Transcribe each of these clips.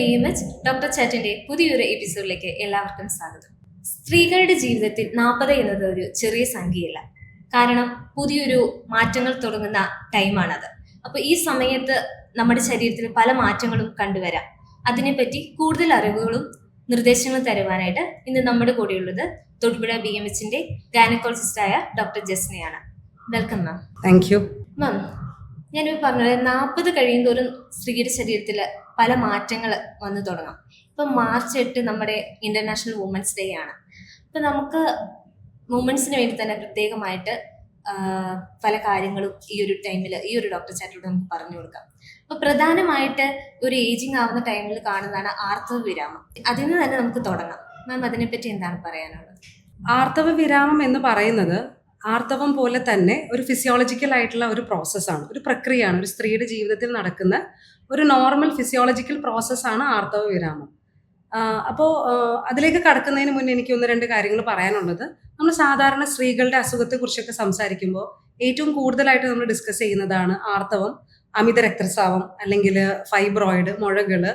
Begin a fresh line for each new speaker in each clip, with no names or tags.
BMH doctor ചാറ്റിന്റെ പുതിയൊരു എപ്പിസോഡിലേക്ക് എല്ലാവർക്കും സ്വാഗതം. സ്ത്രീകളുടെ ജീവിതത്തിൽ 40 എന്നത് ഒരു ചെറിയ സംഖ്യയല്ല. കാരണം പുതിയൊരു മാറ്റങ്ങൾ തുടങ്ങുന്ന ടൈമാണത്. അപ്പോൾ ഈ സമയത്ത് നമ്മുടെ ശരീരത്തിൽ പല മാറ്റങ്ങളും കണ്ടുവരാം. അതിനെപ്പറ്റി കൂടുതൽ അറിവുകളും നിർദ്ദേശങ്ങളും തരുവാനായിട്ട് ഇന്ന് നമ്മുടെ കൂടെയുള്ളത് തൊടുപുഴ BMHന്റെ ഗൈനക്കോളജിസ്റ്റായ ഡോക്ടർ ജസ്നയാണ്. Welcome ma'am.
Thank you
ma'am. ഞാനിപ്പോൾ പറഞ്ഞത് 40 കഴിയുന്തോറും സ്ത്രീയുടെ ശരീരത്തിൽ പല മാറ്റങ്ങൾ വന്നു തുടങ്ങാം. ഇപ്പം March 8 നമ്മുടെ ഇന്റർനാഷണൽ വുമൻസ് ഡേ ആണ്. അപ്പം നമുക്ക് വുമൻസിന് വേണ്ടി തന്നെ പ്രത്യേകമായിട്ട് പല കാര്യങ്ങളും ഈ ഒരു ടൈമിൽ ഈ ഒരു ഡോക്ടർ ചാറ്റിലൂടെ നമുക്ക് പറഞ്ഞു കൊടുക്കാം. അപ്പോൾ പ്രധാനമായിട്ട് ഒരു ഏജിങ് ആവുന്ന ടൈമിൽ കാണുന്നതാണ് ആർത്തവ വിരാമം. അതിൽ നിന്ന് തന്നെ നമുക്ക് തുടങ്ങാം. മാം, അതിനെപ്പറ്റി എന്താണ് പറയാനുള്ളത്?
ആർത്തവ വിരാമം എന്ന് പറയുന്നത് ആർത്തവം പോലെ തന്നെ ഒരു ഫിസിയോളജിക്കൽ ആയിട്ടുള്ള ഒരു പ്രോസസ്സാണ്, ഒരു പ്രക്രിയയാണ്. ഒരു സ്ത്രീയുടെ ജീവിതത്തിൽ നടക്കുന്ന ഒരു നോർമൽ ഫിസിയോളജിക്കൽ പ്രോസസ്സാണ് ആർത്തവ വിരാമം. അപ്പോൾ അതിലേക്ക് കടക്കുന്നതിന് മുന്നേ എനിക്ക് 1-2 കാര്യങ്ങൾ പറയാനുള്ളത്. നമ്മൾ സാധാരണ സ്ത്രീകളുടെ അസുഖത്തെക്കുറിച്ചൊക്കെ സംസാരിക്കുമ്പോൾ ഏറ്റവും കൂടുതലായിട്ട് നമ്മൾ ഡിസ്കസ് ചെയ്യുന്നതാണ് ആർത്തവം, അമിത രക്തസ്രാവം, അല്ലെങ്കിൽ ഫൈബ്രോയിഡ്, മുഴകൾ,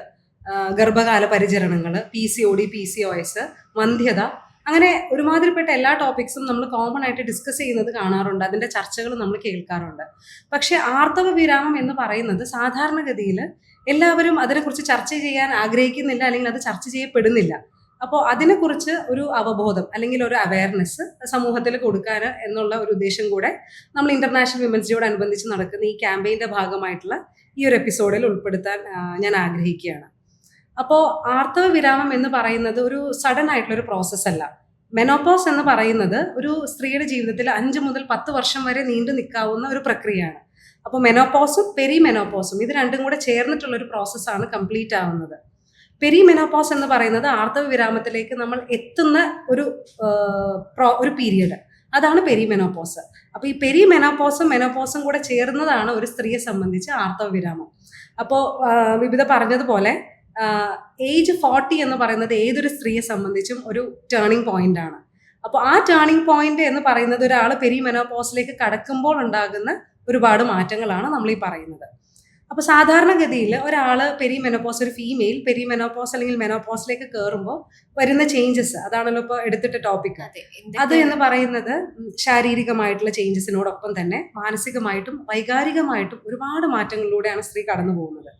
ഗർഭകാല പരിചരണങ്ങൾ, PCOD, PCOS, വന്ധ്യത, അങ്ങനെ ഒരുമാതിരിപ്പെട്ട എല്ലാ ടോപ്പിക്സും നമ്മൾ കോമൺ ആയിട്ട് ഡിസ്കസ് ചെയ്യുന്നത് കാണാറുണ്ട്. അതിൻ്റെ ചർച്ചകൾ നമ്മൾ കേൾക്കാറുണ്ട്. പക്ഷേ ആർത്തവ വിരാമം എന്ന് പറയുന്നത് സാധാരണഗതിയിൽ എല്ലാവരും അതിനെക്കുറിച്ച് ചർച്ച ചെയ്യാൻ ആഗ്രഹിക്കുന്നില്ല, അല്ലെങ്കിൽ അത് ചർച്ച ചെയ്യപ്പെടുന്നില്ല. അപ്പോൾ അതിനെക്കുറിച്ച് ഒരു അവബോധം അല്ലെങ്കിൽ ഒരു അവയർനെസ് സമൂഹത്തിൽ കൊടുക്കാൻ എന്നുള്ള ഒരു ഉദ്ദേശം കൂടെ നമ്മൾ ഇന്റർനാഷണൽ വിമൻസ് ഡേയോടനുബന്ധിച്ച് നടക്കുന്ന ഈ ക്യാമ്പയിൻ്റെ ഭാഗമായിട്ടുള്ള ഈ ഒരു എപ്പിസോഡിൽ ഉൾപ്പെടുത്താൻ ഞാൻ ആഗ്രഹിക്കുകയാണ്. അപ്പോൾ ആർത്തവ വിരാമം എന്ന് പറയുന്നത് ഒരു സഡൻ ആയിട്ടുള്ളൊരു പ്രോസസ്സ് അല്ല. മെനോപോസ് എന്ന് പറയുന്നത് ഒരു സ്ത്രീയുടെ ജീവിതത്തിൽ 5 മുതൽ 10 വർഷം വരെ നീണ്ടു നിൽക്കാവുന്ന ഒരു പ്രക്രിയയാണ്. അപ്പോൾ മെനോപോസും പെരിമെനോപോസും ഇത് രണ്ടും കൂടെ ചേർന്നിട്ടുള്ളൊരു പ്രോസസ്സാണ് കംപ്ലീറ്റ് ആവുന്നത്. പെരിമെനോപോസ് എന്ന് പറയുന്നത് ആർത്തവ വിരാമത്തിലേക്ക് നമ്മൾ എത്തുന്ന ഒരു പീരിയഡ്, അതാണ് പെരിമെനോപോസ്. അപ്പോൾ ഈ പെരിമെനോപോസും മെനോപോസും കൂടെ ചേർന്നതാണ് ഒരു സ്ത്രീയെ സംബന്ധിച്ച് ആർത്തവ വിരാമം. അപ്പോൾ വിവിധ പറഞ്ഞതുപോലെ ഏജ് 40 എന്ന് പറയുന്നത് ഏതൊരു സ്ത്രീയെ സംബന്ധിച്ചും ഒരു ടേണിംഗ് പോയിന്റ് ആണ്. അപ്പോൾ ആ ടേണിംഗ് പോയിന്റ് എന്ന് പറയുന്നത് ഒരാൾ പെരിമെനോപോസിലേക്ക് കടക്കുമ്പോൾ ഉണ്ടാകുന്ന ഒരുപാട് മാറ്റങ്ങളാണ് നമ്മൾ ഈ പറയുന്നത്. അപ്പോൾ സാധാരണഗതിയിൽ ഒരാൾ പെരിമെനോപോസ്, ഒരു ഫീമെയിൽ പെരിമെനോപോസ് അല്ലെങ്കിൽ മെനോപോസിലേക്ക് കയറുമ്പോൾ വരുന്ന ചേഞ്ചസ്, അതാണല്ലോ ഇപ്പോൾ എടുത്തിട്ട് ടോപ്പിക്. അത് എന്ന് പറയുന്നത് ശാരീരികമായിട്ടുള്ള ചേഞ്ചസിനോടൊപ്പം തന്നെ മാനസികമായിട്ടും വൈകാരികമായിട്ടും ഒരുപാട് മാറ്റങ്ങളിലൂടെയാണ് സ്ത്രീ കടന്നു പോകുന്നത്.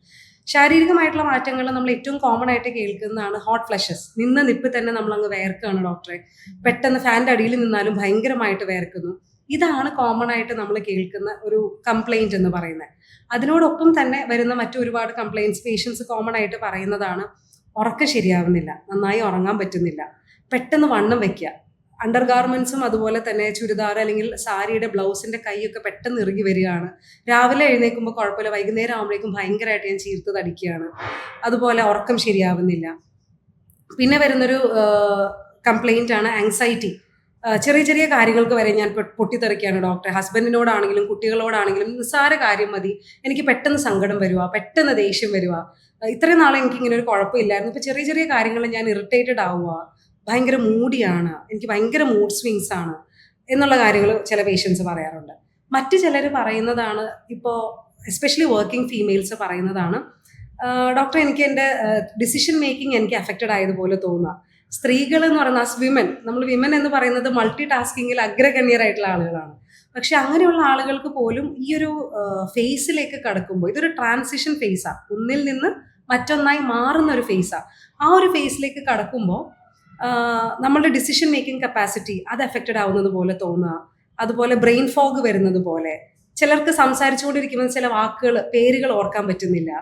ശാരീരികമായിട്ടുള്ള മാറ്റങ്ങൾ നമ്മൾ ഏറ്റവും കോമൺ ആയിട്ട് കേൾക്കുന്നതാണ് ഹോട്ട് ഫ്ലഷസ്. നിന്ന നിപ്പ് തന്നെ നമ്മൾ അങ്ങ് വേർക്കുകയാണ് ഡോക്ടറെ, പെട്ടെന്ന് ഫാൻ്റെ അടിയിൽ നിന്നാലും ഭയങ്കരമായിട്ട് വേർക്കുന്നു. ഇതാണ് കോമൺ ആയിട്ട് നമ്മൾ കേൾക്കുന്ന ഒരു കംപ്ലൈൻറ്റ് എന്ന് പറയുന്നത്. അതിനോടൊപ്പം തന്നെ വരുന്ന മറ്റു ഒരുപാട് കംപ്ലൈൻറ്റ്സ് പേഷ്യൻസ് കോമൺ ആയിട്ട് പറയുന്നതാണ് ഉറക്കം ശരിയാവുന്നില്ല, നന്നായി ഉറങ്ങാൻ പറ്റുന്നില്ല, പെട്ടെന്ന് വണ്ണം വയ്ക്കുക, അണ്ടർ ഗാർമെന്റ്സും അതുപോലെ തന്നെ ചുരിദാർ അല്ലെങ്കിൽ സാരിയുടെ ബ്ലൗസിന്റെ കൈയൊക്കെ പെട്ടെന്ന് ഇറുകി വരികയാണ്, രാവിലെ എഴുന്നേൽക്കുമ്പോൾ കുഴപ്പമില്ല, വൈകുന്നേരം ആകുമ്പോഴേക്കും ഭയങ്കരമായിട്ട് ഞാൻ ചീർത്ത് തടിക്കുകയാണ്, അതുപോലെ ഉറക്കം ശരിയാവുന്നില്ല. പിന്നെ വരുന്നൊരു കംപ്ലൈൻ്റ് ആണ് ആങ്സൈറ്റി. ചെറിയ ചെറിയ കാര്യങ്ങൾക്ക് വരെ ഞാൻ പൊട്ടിത്തെറിക്കുകയാണ് ഡോക്ടറെ, ഹസ്ബൻഡിനോടാണെങ്കിലും കുട്ടികളോടാണെങ്കിലും നിസ്സാര കാര്യം മതി എനിക്ക് പെട്ടെന്ന് സങ്കടം വരുക, പെട്ടെന്ന് ദേഷ്യം വരിക, ഇത്രയും നാളെ എനിക്ക് ഇങ്ങനെ ഒരു കുഴപ്പമില്ലായിരുന്നു, ഇപ്പോൾ ചെറിയ ചെറിയ കാര്യങ്ങൾ ഞാൻ ഇറിറ്റേറ്റഡ് ആവുക, ഭയങ്കര മൂഡിയാണ്, എനിക്ക് ഭയങ്കര മൂഡ് സ്വിങ്സ് ആണ് എന്നുള്ള കാര്യങ്ങൾ ചില പേഷ്യൻസ് പറയാറുണ്ട്. മറ്റു ചിലർ പറയുന്നതാണ്, ഇപ്പോൾ എസ്പെഷ്യലി വർക്കിംഗ് ഫീമെയിൽസ് പറയുന്നതാണ്, ഡോക്ടർ എനിക്ക് എൻ്റെ ഡിസിഷൻ മേക്കിംഗ് എനിക്ക് അഫക്റ്റഡ് ആയതുപോലെ തോന്നുക. സ്ത്രീകൾ എന്ന് പറയുന്ന നമ്മൾ വിമൻ എന്ന് പറയുന്നത് മൾട്ടി ടാസ്കിങ്ങിൽ അഗ്രഗണ്യരായിട്ടുള്ള ആളുകളാണ്. പക്ഷെ അങ്ങനെയുള്ള ആളുകൾക്ക് പോലും ഈ ഒരു ഫേസിലേക്ക് കടക്കുമ്പോൾ ഇതൊരു ട്രാൻസിഷൻ ഫേസാണ്, ഒന്നിൽ നിന്ന് മറ്റൊന്നായി മാറുന്ന ഒരു ഫേസാണ്. ആ ഒരു ഫേസിലേക്ക് കടക്കുമ്പോൾ നമ്മളുടെ ഡിസിഷൻ മേക്കിംഗ് കപ്പാസിറ്റി അത് എഫക്റ്റഡ് ആവുന്നത് പോലെ തോന്നുക, അതുപോലെ ബ്രെയിൻ ഫോഗ് വരുന്നത് പോലെ, ചിലർക്ക് സംസാരിച്ചുകൊണ്ടിരിക്കുമ്പോൾ ചില പേരുകൾ ഓർക്കാൻ പറ്റുന്നില്ല,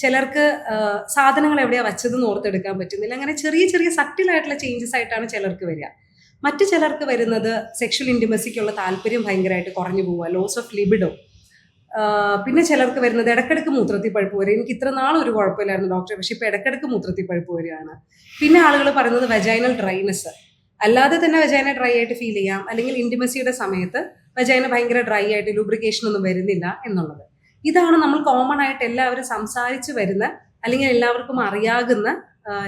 ചിലർക്ക് സാധനങ്ങൾ എവിടെയാണ് വച്ചതെന്ന് ഓർത്തെടുക്കാൻ പറ്റുന്നില്ല. അങ്ങനെ ചെറിയ ചെറിയ സട്ടിലായിട്ടുള്ള ചേഞ്ചസ് ആയിട്ടാണ് ചിലർക്ക് വരിക. മറ്റു ചിലർക്ക് വരുന്നത് സെക്ഷൽ ഇൻറ്റിമസിക്കുള്ള താല്പര്യം ഭയങ്കരമായിട്ട് കുറഞ്ഞു പോവുക, ലോസ് ഓഫ് ലിബിഡോ. പിന്നെ ചിലർക്ക് വരുന്നത് ഇടയ്ക്കിടയ്ക്ക് മൂത്രത്തിൽ പഴുപ്പ് വരിക, എനിക്ക് ഇത്ര നാളും ഒരു കുഴപ്പമില്ലായിരുന്നു ഡോക്ടറെ, പക്ഷെ ഇപ്പോൾ ഇടയ്ക്കിടയ്ക്ക് മൂത്രത്തിൽ പഴുപ്പ് വരികയാണ്. പിന്നെ ആളുകൾ പറയുന്നത് വെജൈനൽ ഡ്രൈനെസ്, അല്ലാതെ തന്നെ വെജൈന ഡ്രൈ ആയിട്ട് ഫീൽ ചെയ്യാം, അല്ലെങ്കിൽ ഇൻറ്റിമസിയുടെ സമയത്ത് വെജൈന ഭയങ്കര ഡ്രൈ ആയിട്ട് ലൂബ്രിക്കേഷൻ ഒന്നും വരുന്നില്ല എന്നുള്ളത്. ഇതാണ് നമ്മൾ കോമൺ ആയിട്ട് എല്ലാവരും സംസാരിച്ച് വരുന്ന അല്ലെങ്കിൽ എല്ലാവർക്കും അറിയാകുന്ന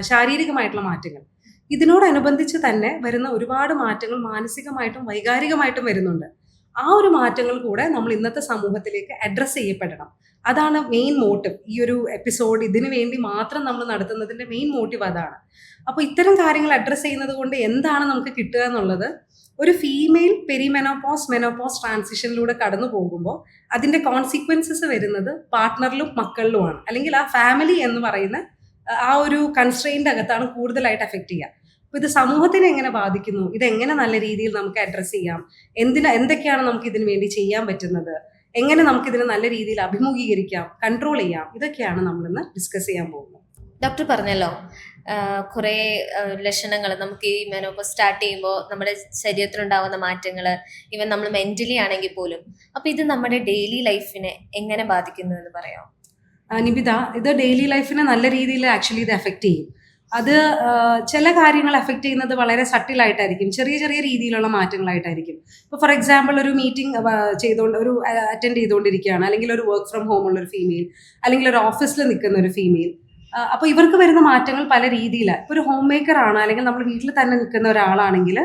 ശാരീരികമായിട്ടുള്ള മാറ്റങ്ങൾ. ഇതിനോടനുബന്ധിച്ച് തന്നെ വരുന്ന ഒരുപാട് മാറ്റങ്ങൾ മാനസികമായിട്ടും വൈകാരികമായിട്ടും വരുന്നുണ്ട്. ആ ഒരു മാറ്റങ്ങൾ കൂടെ നമ്മൾ ഇന്നത്തെ സമൂഹത്തിലേക്ക് അഡ്രസ്സ് ചെയ്യപ്പെടണം. അതാണ് മെയിൻ മോട്ടീവ്. ഈ ഒരു എപ്പിസോഡ് ഇതിനു വേണ്ടി മാത്രം നമ്മൾ നടത്തുന്നതിന്റെ മെയിൻ മോട്ടീവ് അതാണ്. അപ്പോൾ ഇത്തരം കാര്യങ്ങൾ അഡ്രസ്സ് ചെയ്യുന്നത് കൊണ്ട് എന്താണ് നമുക്ക് കിട്ടുക എന്നുള്ളത്, ഒരു ഫീമെയിൽ പെരിമെനോപോസ് മെനോപോസ് ട്രാൻസിഷനിലൂടെ കടന്നു പോകുമ്പോൾ അതിന്റെ കോൺസിക്വൻസസ് വരുന്നത് പാർട്ട്ണറിലും മക്കളിലുമാണ്, അല്ലെങ്കിൽ ആ ഫാമിലി എന്ന് പറയുന്ന ആ ഒരു കൺസ്ട്രെയിൻ്റെ അകത്താണ് കൂടുതലായിട്ട് എഫക്റ്റ് ചെയ്യുക. അപ്പോൾ ഇത് സമൂഹത്തിനെ എങ്ങനെ ബാധിക്കുന്നു, ഇതെങ്ങനെ നല്ല രീതിയിൽ നമുക്ക് അഡ്രസ്സ് ചെയ്യാം, എന്തൊക്കെയാണ് നമുക്ക് ഇതിനു വേണ്ടി ചെയ്യാൻ പറ്റുന്നത്, എങ്ങനെ നമുക്കിതിനെ നല്ല രീതിയിൽ അഭിമുഖീകരിക്കാം, കൺട്രോൾ ചെയ്യാം, ഇതൊക്കെയാണ് നമ്മളിന്ന് ഡിസ്കസ് ചെയ്യാൻ പോകുന്നത്.
ഡോക്ടർ പറഞ്ഞല്ലോ കുറേ ലക്ഷണങ്ങൾ നമുക്ക് ഈ മെനോപോസ് സ്റ്റാർട്ട് ചെയ്യുമ്പോൾ നമ്മുടെ ശരീരത്തിലുണ്ടാകുന്ന മാറ്റങ്ങൾ, ഈവൻ നമ്മൾ മെന്റലി ആണെങ്കിൽ പോലും. അപ്പോൾ ഇത് നമ്മുടെ ഡെയിലി ലൈഫിനെ എങ്ങനെ ബാധിക്കുന്നു എന്ന് പറയാം?
നിബിത, ഇത് ഡെയിലി ലൈഫിനെ നല്ല രീതിയിൽ ആക്ച്വലി ഇത് എഫക്റ്റ് ചെയ്യും. അത് ചില കാര്യങ്ങൾ എഫക്റ്റ് ചെയ്യുന്നത് വളരെ സട്ടിലായിട്ടായിരിക്കും, ചെറിയ ചെറിയ രീതിയിലുള്ള മാറ്റങ്ങളായിട്ടായിരിക്കും. ഇപ്പോൾ ഫോർ എക്സാമ്പിൾ ഒരു മീറ്റിംഗ് അറ്റൻഡ് ചെയ്തുകൊണ്ടിരിക്കുകയാണ്, അല്ലെങ്കിൽ ഒരു വർക്ക് ഫ്രം ഹോം ഉള്ള ഒരു ഫീമെയിൽ, അല്ലെങ്കിൽ ഒരു ഓഫീസിൽ നിൽക്കുന്ന ഒരു ഫീമെയിൽ. അപ്പോൾ ഇവർക്ക് വരുന്ന മാറ്റങ്ങൾ പല രീതിയിലാണ്. ഇപ്പോൾ ഒരു ഹോം മേക്കർ ആണ്, അല്ലെങ്കിൽ നമ്മൾ വീട്ടിൽ തന്നെ നിൽക്കുന്ന ഒരാളാണെങ്കിൽ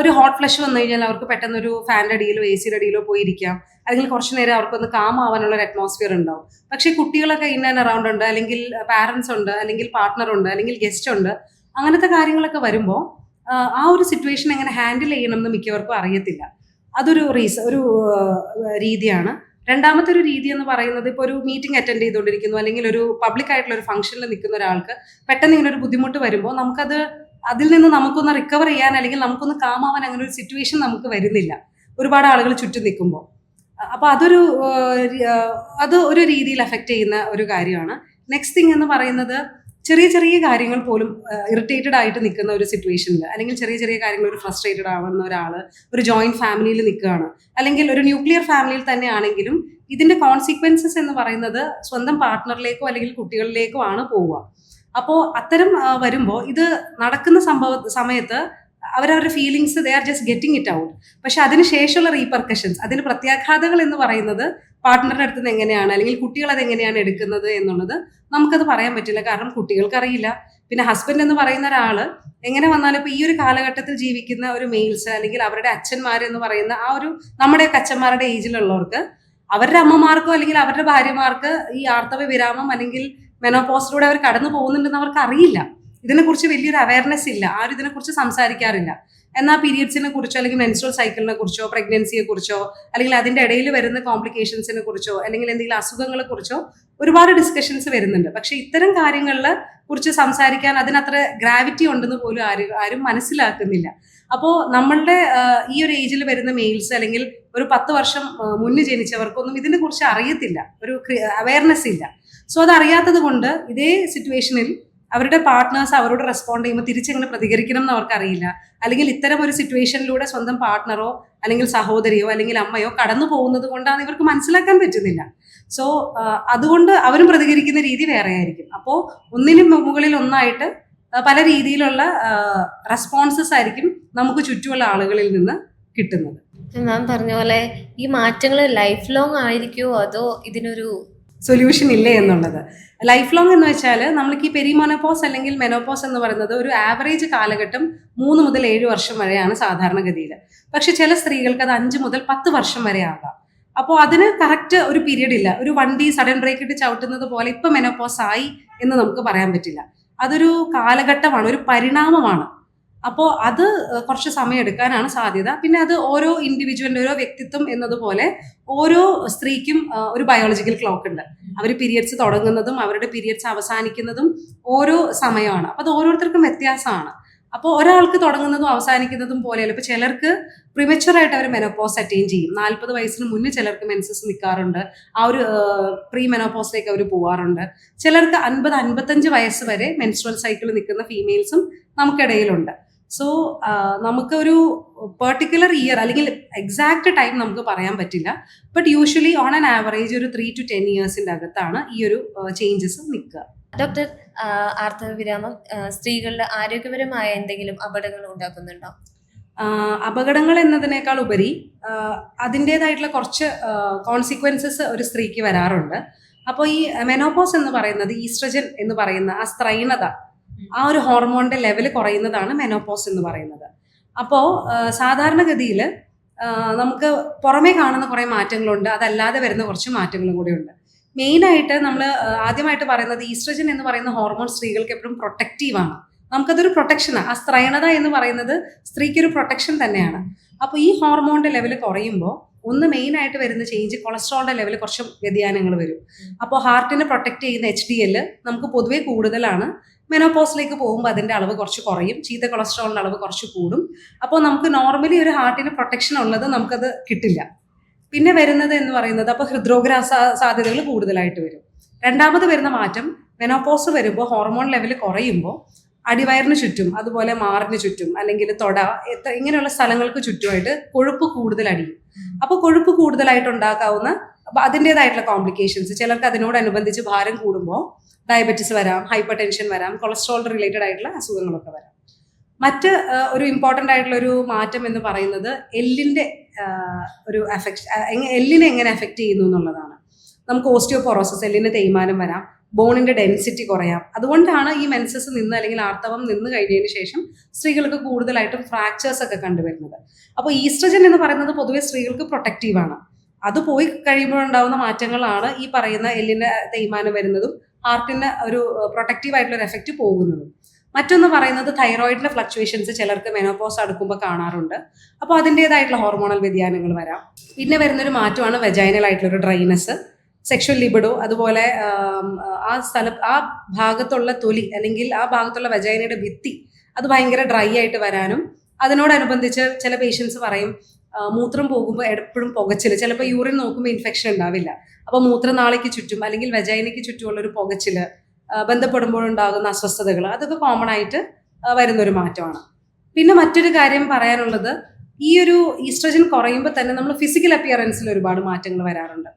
ഒരു ഹോട്ട് ഫ്ലഷ് വന്നു കഴിഞ്ഞാൽ അവർക്ക് പെട്ടെന്ന് ഒരു ഫാൻ്റെ അടിയിലോ എ സിയുടെ അടിയിലോ പോയിരിക്കാം, അല്ലെങ്കിൽ കുറച്ച് നേരം അവർക്കൊന്ന് കാം ആവാനുള്ള ഒരു അറ്റ്മോസ്ഫിയർ ഉണ്ടാവും. പക്ഷേ കുട്ടികളൊക്കെ ഇൻ ആൻഡ് അറൗണ്ട് ഉണ്ട്, അല്ലെങ്കിൽ പാരൻസ് ഉണ്ട്, അല്ലെങ്കിൽ പാർട്ട്ണർ ഉണ്ട്, അല്ലെങ്കിൽ ഗസ്റ്റ് ഉണ്ട്. അങ്ങനത്തെ കാര്യങ്ങളൊക്കെ വരുമ്പോൾ ആ ഒരു സിറ്റുവേഷൻ എങ്ങനെ ഹാൻഡിൽ ചെയ്യണം എന്ന് മിക്കവർക്കും അറിയത്തില്ല. അതൊരു രീതിയാണ്. രണ്ടാമത്തെ ഒരു രീതി എന്ന് പറയുന്നത്, ഇപ്പോൾ ഒരു മീറ്റിംഗ് അറ്റൻഡ് ചെയ്തുകൊണ്ടിരിക്കുന്നു, അല്ലെങ്കിൽ ഒരു പബ്ലിക് ആയിട്ടുള്ള ഒരു ഫംഗ്ഷനിൽ നിൽക്കുന്ന ഒരാൾക്ക് പെട്ടെന്ന് ഇങ്ങനെ ഒരു ബുദ്ധിമുട്ട് വരുമ്പോൾ അതിൽ നിന്ന് നമുക്കൊന്ന് റിക്കവർ ചെയ്യാൻ, അല്ലെങ്കിൽ നമുക്കൊന്ന് കാമാവാൻ അങ്ങനെ ഒരു സിറ്റുവേഷൻ നമുക്ക് വരുന്നില്ല ഒരുപാട് ആളുകൾ ചുറ്റും നിൽക്കുമ്പോൾ. അപ്പോൾ അത് ഒരു രീതിയിൽ എഫക്റ്റ് ചെയ്യുന്ന ഒരു കാര്യമാണ്. നെക്സ്റ്റ് തിങ് എന്ന് പറയുന്നത്, ചെറിയ ചെറിയ കാര്യങ്ങൾ പോലും ഇറിറ്റേറ്റഡ് ആയിട്ട് നിൽക്കുന്ന ഒരു സിറ്റുവേഷനിൽ, അല്ലെങ്കിൽ ചെറിയ ചെറിയ കാര്യങ്ങൾ ഒരു ഫ്രസ്ട്രേറ്റഡ് ആവുന്ന ഒരാൾ ഒരു ജോയിന്റ് ഫാമിലിയിൽ നിൽക്കുകയാണ്, അല്ലെങ്കിൽ ഒരു ന്യൂക്ലിയർ ഫാമിലിയിൽ തന്നെ ആണെങ്കിലും ഇതിന്റെ കോൺസിക്വൻസസ് എന്ന് പറയുന്നത് സ്വന്തം പാർട്ട്ണറിലേക്കോ അല്ലെങ്കിൽ കുട്ടികളിലേക്കോ ആണ് പോവുക. അപ്പോൾ അത്തരം വരുമ്പോൾ ഇത് നടക്കുന്ന സമയത്ത് അവരവരുടെ feelings they are just getting it out. പക്ഷെ അതിനുശേഷമുള്ള റീപർക്കഷൻസ്, അതിന് പ്രത്യാഘാതങ്ങൾ എന്ന് പറയുന്നത് പാർട്ട്ണറുടെ അടുത്ത് നിന്ന് എങ്ങനെയാണ്, അല്ലെങ്കിൽ കുട്ടികൾ അതെങ്ങനെയാണ് എടുക്കുന്നത് എന്നുള്ളത് നമുക്കത് പറയാൻ പറ്റില്ല. കാരണം കുട്ടികൾക്കറിയില്ല. പിന്നെ ഹസ്ബൻഡ് എന്ന് പറയുന്ന ഒരാൾ എങ്ങനെ വന്നാലും ഇപ്പോൾ ഈ ഒരു കാലഘട്ടത്തിൽ ജീവിക്കുന്ന ഒരു മെയിൽസ്, അല്ലെങ്കിൽ അവരുടെ അച്ഛന്മാർ എന്ന് പറയുന്ന ആ ഒരു നമ്മുടെയൊക്കെ അച്ഛന്മാരുടെ ഏജിലുള്ളവർക്ക് അവരുടെ അമ്മമാർക്കോ അല്ലെങ്കിൽ അവരുടെ ഭാര്യമാർക്ക് ഈ ആർത്തവ വിരാമം അല്ലെങ്കിൽ മെനോപോസിലൂടെ അവർ കടന്നു പോകുന്നുണ്ടെന്ന് അവർക്ക് അറിയില്ല. ഇതിനെക്കുറിച്ച് വലിയൊരു അവയർനെസ് ഇല്ല, ആരും ഇതിനെക്കുറിച്ച് സംസാരിക്കാറില്ല. എന്നാൽ പീരിയഡ്സിനെ കുറിച്ചോ, അല്ലെങ്കിൽ മെൻസ്ട്രൽ സൈക്കിളിനെ കുറിച്ചോ, പ്രഗ്നൻസിയെ കുറിച്ചോ, അല്ലെങ്കിൽ അതിൻ്റെ ഇടയിൽ വരുന്ന കോംപ്ലിക്കേഷൻസിനെ കുറിച്ചോ, അല്ലെങ്കിൽ എന്തെങ്കിലും അസുഖങ്ങളെ കുറിച്ചോ ഒരുപാട് ഡിസ്കഷൻസ് വരുന്നുണ്ട്. പക്ഷെ ഇത്തരം കാര്യങ്ങളെ കുറിച്ച് സംസാരിക്കാൻ അതിനത്ര ഗ്രാവിറ്റി ഉണ്ടെന്ന് പോലും ആരും മനസ്സിലാക്കുന്നില്ല. അപ്പോൾ നമ്മളുടെ ഈ ഒരു ഏജിൽ വരുന്ന മെയിൽസ്, അല്ലെങ്കിൽ ഒരു 10 വർഷം മുന്നേ ജനിച്ചവർക്കൊന്നും ഇതിനെ കുറിച്ച് അറിയത്തില്ല, ഒരു അവയർനെസ് ഇല്ല. സോ അതറിയാത്തത് കൊണ്ട് ഇതേ സിറ്റുവേഷനിൽ അവരുടെ പാർട്ട്നേഴ്സ് അവരോട് റെസ്പോണ്ട് ചെയ്യുമ്പോൾ തിരിച്ചെങ്ങനെ പ്രതികരിക്കണം എന്ന് അവർക്കറിയില്ല. അല്ലെങ്കിൽ ഇത്തരം ഒരു സിറ്റുവേഷനിലൂടെ സ്വന്തം പാർട്ട്ണറോ അല്ലെങ്കിൽ സഹോദരിയോ അല്ലെങ്കിൽ അമ്മയോ കടന്നു പോകുന്നത് കൊണ്ടാണ് ഇവർക്ക് മനസ്സിലാക്കാൻ പറ്റുന്നില്ല. സോ അതുകൊണ്ട് അവരും പ്രതികരിക്കുന്ന രീതി വേറെ ആയിരിക്കും. അപ്പോൾ ഒന്നിനും മുകളിൽ ഒന്നായിട്ട് പല രീതിയിലുള്ള റെസ്പോൺസസ് ആയിരിക്കും നമുക്ക് ചുറ്റുമുള്ള ആളുകളിൽ നിന്ന് കിട്ടുന്നത്.
മാം പറഞ്ഞ പോലെ ഈ മാറ്റങ്ങൾ ലൈഫ് ലോങ് ആയിരിക്കുമോ, അതോ ഇതിനൊരു
സൊല്യൂഷൻ ഇല്ലേ എന്നുള്ളത്? ലൈഫ് ലോങ് എന്ന് വെച്ചാൽ നമ്മൾക്ക് ഈ പെരിമോനോപോസ് അല്ലെങ്കിൽ മെനോപോസ് എന്ന് പറയുന്നത് ഒരു ആവറേജ് കാലഘട്ടം 3 മുതൽ 7 വർഷം വരെയാണ് സാധാരണഗതിയിൽ. പക്ഷെ ചില സ്ത്രീകൾക്ക് അത് 5 മുതൽ 10 വർഷം വരെ ആകാം. അപ്പോൾ അതിന് കറക്റ്റ് ഒരു പീരീഡ് ഇല്ല. ഒരു വണ്ടി സഡൻ ബ്രേക്ക് ഇട്ട് ചവിട്ടുന്നത് പോലെ ഇപ്പം മെനോപോസ് ആയി എന്ന് നമുക്ക് പറയാൻ പറ്റില്ല. അതൊരു കാലഘട്ടമാണ്, ഒരു പരിണാമമാണ്. അപ്പോൾ അത് കുറച്ച് സമയം എടുക്കാനാണ് സാധ്യത. പിന്നെ അത് ഓരോ ഇൻഡിവിജ്വലിൻ്റെ ഓരോ വ്യക്തിത്വം എന്നതുപോലെ ഓരോ സ്ത്രീക്കും ഒരു ബയോളജിക്കൽ ക്ലോക്ക് ഉണ്ട്. അവർ പീരിയഡ്സ് തുടങ്ങുന്നതും അവരുടെ പീരിയഡ്സ് അവസാനിക്കുന്നതും ഓരോ സമയമാണ്. അപ്പോൾ അത് ഓരോരുത്തർക്കും വ്യത്യാസമാണ്. അപ്പോൾ ഒരാൾക്ക് തുടങ്ങുന്നതും അവസാനിക്കുന്നതും പോലെയല്ല. ഇപ്പോൾ ചിലർക്ക് പ്രിമച്ചുറായിട്ട് അവർ മെനോപോസ് അറ്റൈൻ ചെയ്യും. 40 വയസ്സിന് മുന്നേ ചിലർക്ക് മെൻസസ് നിൽക്കാറുണ്ട്. ആ ഒരു പ്രീ മെനോപോസിലേക്ക് അവർ പോവാറുണ്ട്. ചിലർക്ക് 50-55 വയസ്സ് വരെ മെൻസ്ട്രൽ സൈക്കിൾ നിൽക്കുന്ന ഫീമെയിൽസും നമുക്കിടയിലുണ്ട്. സോ നമുക്കൊരു പെർട്ടിക്കുലർ ഇയർ അല്ലെങ്കിൽ എക്സാക്ട് ടൈം നമുക്ക് പറയാൻ പറ്റില്ല. But usually on an average ഒരു 3 to 10 ഇയേഴ്സിൻ്റെ അകത്താണ് ഈ ഒരു ചേഞ്ചസ് നിൽക്കുക.
ഡോക്ടർ, ആർത്തവ വിരാമം സ്ത്രീകളുടെ ആരോഗ്യപരമായ എന്തെങ്കിലും അപകടങ്ങൾ ഉണ്ടാക്കുന്നുണ്ടോ?
അപകടങ്ങൾ എന്നതിനേക്കാൾ ഉപരി അതിൻ്റേതായിട്ടുള്ള കുറച്ച് കോൺസിക്വൻസസ് ഒരു സ്ത്രീക്ക് വരാറുണ്ട്. അപ്പോൾ ഈ മെനോപോസ് എന്ന് പറയുന്നത് ഈസ്ട്രജൻ എന്ന് പറയുന്ന ആ സ്ത്രൈണത, ആ ഒരു ഹോർമോണിന്റെ ലെവൽ കുറയുന്നതാണ് മെനോപോസ് എന്ന് പറയുന്നത്. അപ്പോൾ സാധാരണഗതിയിൽ നമുക്ക് പുറമേ കാണുന്ന കുറേ മാറ്റങ്ങളുണ്ട്, അതല്ലാതെ വരുന്ന കുറച്ച് മാറ്റങ്ങളും കൂടിയുണ്ട്. മെയിനായിട്ട് നമ്മൾ ആദ്യമായിട്ട് പറയുന്നത് ഈസ്ട്രജൻ എന്ന് പറയുന്ന ഹോർമോൺ സ്ത്രീകൾക്ക് എപ്പോഴും പ്രൊട്ടക്റ്റീവാണ്. നമുക്കതൊരു പ്രൊട്ടക്ഷനാണ്. ആ സ്ത്രൈണത എന്ന് പറയുന്നത് സ്ത്രീക്കൊരു പ്രൊട്ടക്ഷൻ തന്നെയാണ്. അപ്പോൾ ഈ ഹോർമോണിന്റെ ലെവൽ കുറയുമ്പോൾ ഒന്ന് മെയിനായിട്ട് വരുന്ന ചേഞ്ച് കൊളസ്ട്രോളിന്റെ ലെവൽ കുറച്ച് വ്യതിയാനങ്ങൾ വരും. അപ്പോൾ ഹാർട്ടിനെ പ്രൊട്ടക്ട് ചെയ്യുന്ന HDL നമുക്ക് പൊതുവേ കൂടുതലാണ്. മെനോപോസിലേക്ക് പോകുമ്പോൾ അതിന്റെ അളവ് കുറച്ച് കുറയും, ചീത്ത കൊളസ്ട്രോളിന്റെ അളവ് കുറച്ച് കൂടും. അപ്പോൾ നമുക്ക് നോർമലി ഒരു ഹാർട്ടിന് പ്രൊട്ടക്ഷൻ ഉള്ളത് നമുക്കത് കിട്ടില്ല. പിന്നെ വരുന്നത് എന്ന് പറയുന്നത് അപ്പോൾ ഹൃദ്രോഗ സാധ്യതകൾ കൂടുതലായിട്ട് വരും. രണ്ടാമത് വരുന്ന മാറ്റം മെനോപോസ് വരുമ്പോൾ ഹോർമോൺ ലെവൽ കുറയുമ്പോൾ അടിവയറിന് ചുറ്റും അതുപോലെ മാറിന് ചുറ്റും അല്ലെങ്കിൽ തൊട ഇങ്ങനെയുള്ള സ്ഥലങ്ങൾക്ക് ചുറ്റുമായിട്ട് കൊഴുപ്പ് കൂടുതൽ അടിയും. അപ്പോൾ കൊഴുപ്പ് കൂടുതലായിട്ട് ഉണ്ടാക്കാവുന്ന അതിൻ്റെതായിട്ടുള്ള കോംപ്ലിക്കേഷൻസ്, ചിലർക്ക് അതിനോടനുബന്ധിച്ച് ഭാരം കൂടുമ്പോൾ ഡയബറ്റിസ് വരാം, ഹൈപ്പർ ടെൻഷൻ വരാം, കൊളസ്ട്രോൾ റിലേറ്റഡ് ആയിട്ടുള്ള അസുഖങ്ങളൊക്കെ വരാം. മറ്റ് ഒരു ഇമ്പോർട്ടൻ്റ് ആയിട്ടുള്ള ഒരു മാറ്റം എന്ന് പറയുന്നത് എല്ലിൻ്റെ ഒരു എല്ലിനെ എങ്ങനെ എഫക്റ്റ് ചെയ്യുന്നു എന്നുള്ളതാണ്. നമുക്ക് ഓസ്റ്റിയോപൊറോസിസ്, എല്ലിന് തേയ്മാനം വരാം, ബോണിന്റെ ഡെൻസിറ്റി കുറയാം. അതുകൊണ്ടാണ് ഈ മെൻസസ് നിന്ന് അല്ലെങ്കിൽ ആർത്തവം നിന്ന് കഴിഞ്ഞതിന് ശേഷം സ്ത്രീകൾക്ക് കൂടുതലായിട്ടും ഫ്രാക്ചേഴ്സ് ഒക്കെ കണ്ടുവരുന്നത്. അപ്പോൾ ഈസ്ട്രജൻ എന്ന് പറയുന്നത് പൊതുവെ സ്ത്രീകൾക്ക് പ്രൊട്ടക്റ്റീവാണ്. അത് പോയി കഴിയുമ്പോഴുണ്ടാകുന്ന മാറ്റങ്ങളാണ് ഈ പറയുന്ന എല്ലിന് തേയ്മാനം വരുന്നതും ഹാർട്ടിന് ഒരു പ്രൊട്ടക്റ്റീവ് ആയിട്ടുള്ള ഒരു എഫക്റ്റ് പോകുന്നതും. മറ്റൊന്ന് പറയുന്നത് തൈറോയിഡിന്റെ ഫ്ലക്ച്വേഷൻസ് ചിലർക്ക് മെനോപോസ് അടുക്കുമ്പോൾ കാണാറുണ്ട്. അപ്പോൾ അതിൻ്റെതായിട്ടുള്ള ഹോർമോണൽ വ്യതിയാനങ്ങൾ വരാം. പിന്നെ വരുന്നൊരു മാറ്റമാണ് വെജൈനൽ ആയിട്ടുള്ള ഒരു ഡ്രൈനസ്, സെക്ഷൽ ലിബിഡോ, അതുപോലെ ആ ഭാഗത്തുള്ള തൊലി അല്ലെങ്കിൽ ആ ഭാഗത്തുള്ള വെജൈനയുടെ ഭിത്തി അത് ഭയങ്കര ഡ്രൈ ആയിട്ട് വരാനും, അതിനോടനുബന്ധിച്ച് ചില പേഷ്യൻസ് പറയും മൂത്രം പോകുമ്പോൾ എപ്പോഴും പുകച്ചിൽ, ചിലപ്പോൾ യൂറിൻ നോക്കുമ്പോൾ ഇൻഫെക്ഷൻ ഉണ്ടാവില്ല, അപ്പോൾ മൂത്രനാളിക്ക് ചുറ്റും അല്ലെങ്കിൽ വെജൈനയ്ക്ക് ചുറ്റുമുള്ളൊരു പുകച്ചിൽ, ബന്ധപ്പെടുമ്പോഴുണ്ടാകുന്ന അസ്വസ്ഥതകൾ, അതൊക്കെ കോമൺ ആയിട്ട് വരുന്നൊരു മാറ്റമാണ്. പിന്നെ മറ്റൊരു കാര്യം പറയാനുള്ളത്, ഈ ഒരു ഈസ്ട്രജൻ കുറയുമ്പോൾ തന്നെ നമ്മൾ ഫിസിക്കൽ അപ്പിയറൻസിൽ ഒരുപാട് മാറ്റങ്ങൾ വരാറുണ്ട്.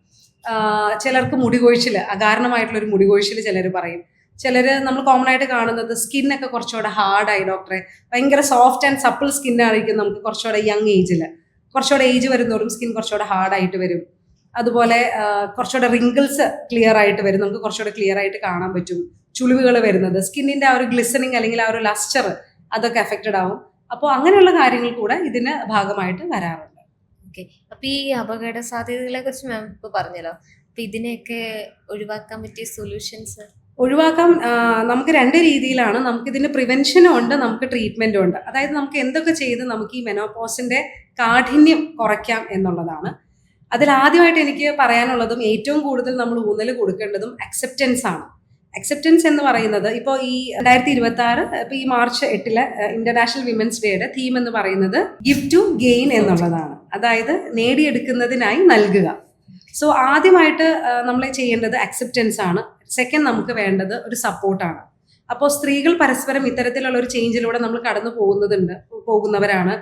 ചിലർക്ക് മുടികൊഴിച്ചിൽ, അകാരണമായിട്ടുള്ളൊരു മുടികൊഴിച്ചിൽ ചിലർ പറയും. ചിലർ നമ്മൾ കോമൺ ആയിട്ട് കാണുന്നത് സ്കിന്നൊക്കെ കുറച്ചുകൂടെ ഹാർഡായി, ഡോക്ടറെ ഭയങ്കര സോഫ്റ്റ് ആൻഡ് സപ്പിൾ സ്കിന്നായിരിക്കും നമുക്ക് കുറച്ചുകൂടെ യങ് ഏജിൽ. കുറച്ചുകൂടെ ഏജ് വരുന്നതോറും സ്കിൻ കുറച്ചുകൂടെ ഹാർഡായിട്ട് വരും. അതുപോലെ കുറച്ചുകൂടെ റിങ്കിൾസ് ക്ലിയർ ആയിട്ട് വരും, നമുക്ക് കുറച്ചുകൂടെ ക്ലിയർ ആയിട്ട് കാണാൻ പറ്റും. ചുളിവുകൾ വരുന്നത്, സ്കിന്നിന്റെ ആ ഒരു ഗ്ലിസണിങ് അല്ലെങ്കിൽ ആ ഒരു ലസ്റ്റർ അതൊക്കെ എഫക്റ്റഡ് ആവും. അപ്പോൾ അങ്ങനെയുള്ള കാര്യങ്ങൾ കൂടെ ഇതിന് ഭാഗമായിട്ട് വരാറുണ്ട്.
ഓക്കെ, അപ്പൊ ഈ അപകട സാധ്യതകളെ കുറിച്ച് മാം ഇപ്പൊ പറഞ്ഞല്ലോ. അപ്പൊ ഇതിനെയൊക്കെ ഒഴിവാക്കാൻ പറ്റിയ സൊല്യൂഷൻസ്?
ഒഴിവാക്കാൻ നമുക്ക് രണ്ട് രീതിയിലാണ്. നമുക്കിതിന് പ്രിവെൻഷനും ഉണ്ട്, നമുക്ക് ട്രീറ്റ്മെന്റും ഉണ്ട്. അതായത് നമുക്ക് എന്തൊക്കെ ചെയ്ത് നമുക്ക് ഈ മെനോപോസിന്റെ കാഠിന്യം കുറയ്ക്കാം എന്നുള്ളതാണ്. അതിലാദ്യമായിട്ട് എനിക്ക് പറയാനുള്ളതും ഏറ്റവും കൂടുതൽ നമ്മൾ ഊന്നൽ കൊടുക്കേണ്ടതും അക്സെപ്റ്റൻസ് ആണ്. അക്സെപ്റ്റൻസ് എന്ന് പറയുന്നത് ഇപ്പോൾ ഈ 2026 ഇപ്പോൾ ഈ March 8 ഇന്റർനാഷണൽ വിമൻസ് ഡേയുടെ തീം എന്ന് പറയുന്നത് ഗിവ് ടു ഗെയിൻ എന്നുള്ളതാണ്. അതായത് നേടിയെടുക്കുന്നതിനായി നൽകുക. സോ ആദ്യമായിട്ട് നമ്മൾ ചെയ്യേണ്ടത് അക്സെപ്റ്റൻസ് ആണ്. സെക്കൻഡ്, നമുക്ക് വേണ്ടത് ഒരു സപ്പോർട്ടാണ്. അപ്പോൾ സ്ത്രീകൾ പരസ്പരം ഇത്തരത്തിലുള്ള ഒരു ചേഞ്ചിലൂടെ നമ്മൾ കടന്നു പോകുന്നവരാണ്.